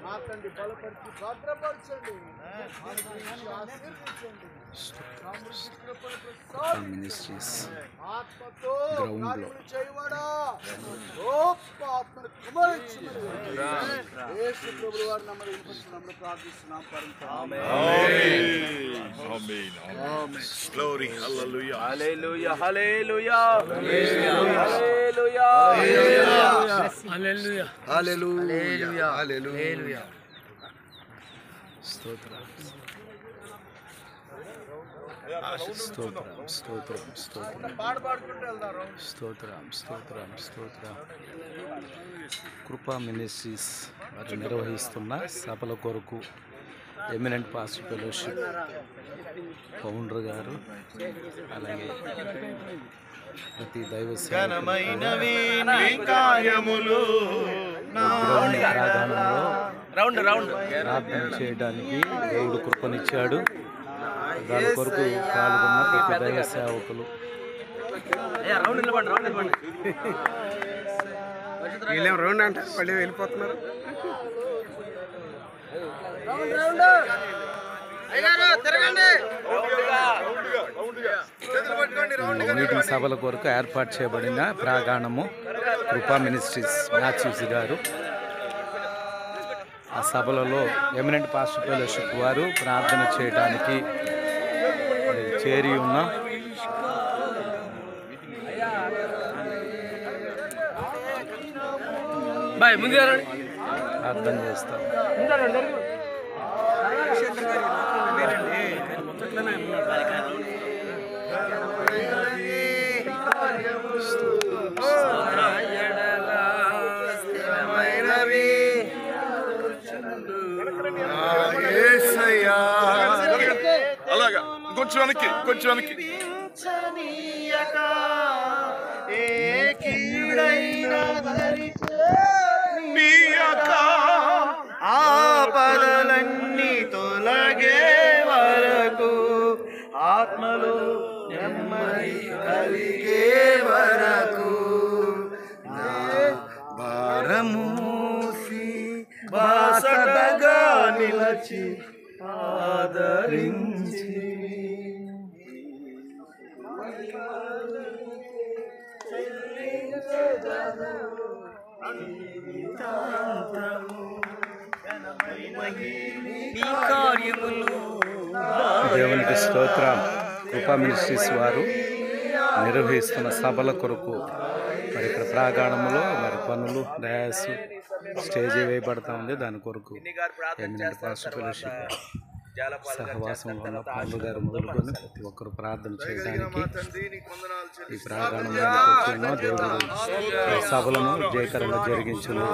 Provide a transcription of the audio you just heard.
నా తండ్రి బలపరిచి భద్రపరచండి, ఆశీర్వదించండి. ఆత్మతో కార్యములు చేయవాడా, గొప్ప ఆత్మను కుమరించమని యేసు ప్రభువు వారి నామములో వినిపిస్తున్నాము, ప్రార్థిస్తున్నాం. Glory, hallelujah. Hallelujah, hallelujah. Hallelujah. హల్లెలూయా, హల్లెలూయా. స్తోత్రం స్తోత్రం స్తోత్రం స్తోత్రం స్తోత్రం స్తోత్రం స్తోత్రం. కృపా మినిస్ట్రీస్ వారు నిర్వహిస్తున్న సభల కొరకు ఎమినెంట్ పాస్టర్ ఫెలోషిప్ ఫౌండర్ గారు, అలాగే ప్రతి దైవ ప్రార్థన చేయడానికి దేవుడు కృపనిచ్చాడు. దాని కొరకు పాల్గొన్న ప్రతి దైవ సేవకులు రౌండ్ అంటే మళ్ళీ వెళ్ళిపోతున్నారు. మీటింగ్ సభల కొరకు ఏర్పాటు చేయబడిన ప్రాంగణము కృపా మినిస్ట్రీస్ మ్యాథ్యూస్ గారు. ఆ సభలలో ఎమినెంట్ పాస్టర్ ఫెలోషిప్ వారు ప్రార్థన చేయడానికి చేరి ఉన్నాం. ప్రార్థన చేస్తాం. అలాగా కొంచెం వెనక్కి, కొంచెం వెనక్కి. ఆపదలన్నీ తొలగే వరకు, ఆత్మలో నెమ్మది కలిగే వరకు, భారమూసి బాసటగా నిలచి ఆదరించి దేవునికి స్తోత్రం. కృపా మినిస్ట్రీస్ వారు నిర్వహిస్తున్న సభల కొరకు మరి ఇక్కడ ప్రాంగణంలో మరి పనులు డయాస్ స్టేజ్ వేయబడతా ఉంది. దాని కొరకు ఎమినెంట్ పాస్టర్ ఫెలోషిప్ సహవాసంలో ఉన్న పాండు గారు మొదలుకొని ప్రతి ఒక్కరు ప్రార్థన చేయడానికి ఈ ప్రాంగణంలోకి వచ్చిన దేవుడు సభలను జయకరంగా జరిగించును.